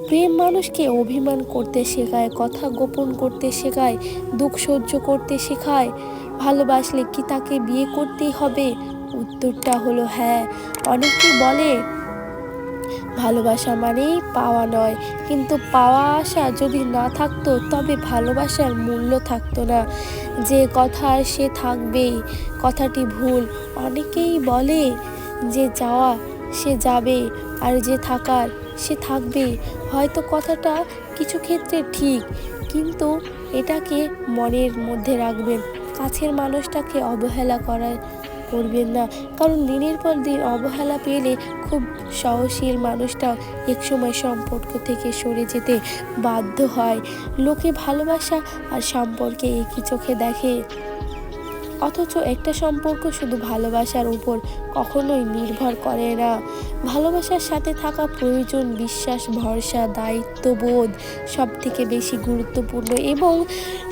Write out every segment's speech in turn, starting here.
প্রেম মানুষকে অভিমান করতে শেখায়, কথা গোপন করতে শেখায়, দুঃখ সহ্য করতে শেখায়। ভালোবাসলে কি তাকে বিয়ে করতেই হবে? উত্তরটা হলো হ্যাঁ। অনেকেই বলে ভালোবাসা মানেই পাওয়া নয়, কিন্তু পাওয়া আশা যদি না থাকতো তবে ভালোবাসার মূল্য থাকতো না। যে কথা সে থাকবেই, কথাটি ভুল। অনেকেই বলে যে যাওয়া সে যাবে আর যে থাকার সে থাকবে। হয়তো কথাটা কিছু ক্ষেত্রে ঠিক, কিন্তু এটাকে মনের মধ্যে রাখবেন। কাছের মানুষটাকে অবহেলা করবেন না, কারণ দিনের পর দিন অবহেলা পেলে খুব সহনশীল মানুষটা একসময় সম্পর্ক থেকে সরে যেতে বাধ্য হয়। লোকে ভালোবাসা আর সম্পর্কে একই চোখে দেখে, অথচ একটা সম্পর্ক শুধু ভালোবাসার উপর কখনোই নির্ভর করে না। ভালোবাসার সাথে থাকা প্রয়োজন বিশ্বাস, ভরসা, দায়িত্ববোধ। সব থেকে বেশি গুরুত্বপূর্ণ এবং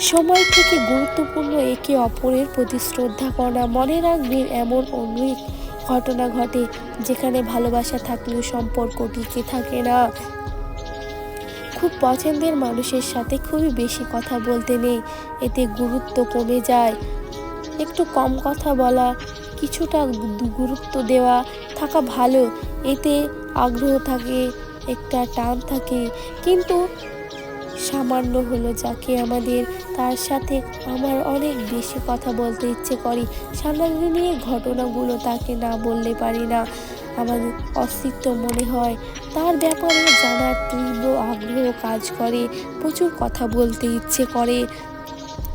সময় থেকে গুরুত্বপূর্ণ একে অপরের প্রতি শ্রদ্ধা করা। মনে রাখবেন, এমন অনেক ঘটনা ঘটে যেখানে ভালোবাসা থাকলেও সম্পর্ক টিকে থাকে না। খুব পছন্দের মানুষের সাথে খুবই বেশি কথা বলতে নেই, এতে গুরুত্ব কমে যায়। একটু কম কথা বলা, কিছুটা গুরুত্ব দেওয়া থাকা ভালো, এতে আগ্রহ থাকে, একটা টান থাকে। কিন্তু সামান্য হলো যাকে আমাদের, তার সাথে আমার অনেক বেশি কথা বলতে ইচ্ছে করে, সারাদিনের ঘটনাগুলো তাকে না বললে পারি না। আমাদের অস্তিত্ব মনে হয়, তার ব্যাপারে জানার তীব্র আগ্রহ কাজ করে, প্রচুর কথা বলতে ইচ্ছে করে।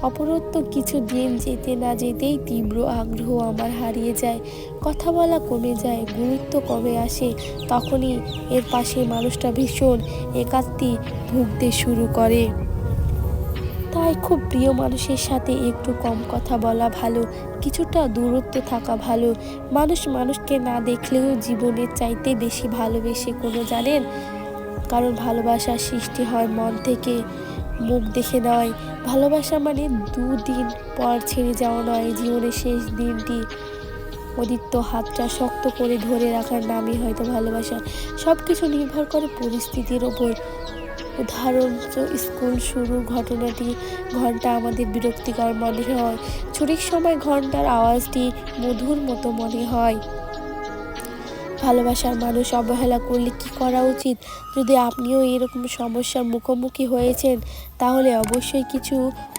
অপরত্ব কিছু দিন যেতে না যেতেই তীব্র আগ্রহ আমার হারিয়ে যায়, কথা বলা কমে যায়, গুরুত্ব কমে আসে। তখনই এর পাশে মানুষটা ভীষণ একাকী ভুগতে শুরু করে। তাই খুব প্রিয় মানুষের সাথে একটু কম কথা বলা ভালো, কিছুটা দূরত্বে থাকা ভালো। মানুষ মানুষকে না দেখলেও জীবনের চাইতে বেশি ভালোবেসে কোনো জানেন, কারণ ভালোবাসার সৃষ্টি হয় মন থেকে, মুখ দেখে নয়। ভালোবাসা মানে দুদিন পর ছেড়ে যাওয়া নয়, জীবনের শেষ দিনটি অদৃত্য হাতটা শক্ত করে ধরে রাখার নামই হয়তো ভালোবাসা। সব কিছু নির্ভর করে পরিস্থিতির ওপর। উদাহরণ, স্কুল শুরু ঘটনাটি ঘন্টা আমাদের বিরক্তিকর মনে হয়, ছুটির সময় ঘন্টার আওয়াজটি মধুর মতো মনে হয়। ভালোবাসার মানুষ অবহেলা করলে কি করা উচিত? যদি আপনিও এরকম সমস্যার মুখোমুখি হয়েছেন, তাহলে অবশ্যই কিছু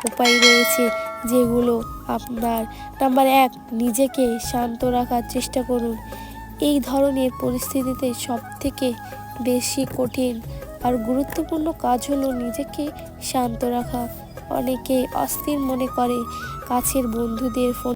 উপায় রয়েছে যেগুলো আপনার। নাম্বার 1, নিজেকে শান্ত রাখার চেষ্টা করুন। এই ধরনের পরিস্থিতিতে সবথেকে বেশি কঠিন আর গুরুত্বপূর্ণ কাজ হলো নিজেকে শান্ত রাখা। অনেকে অস্থির মনে করে কাছের বন্ধুদের ফোন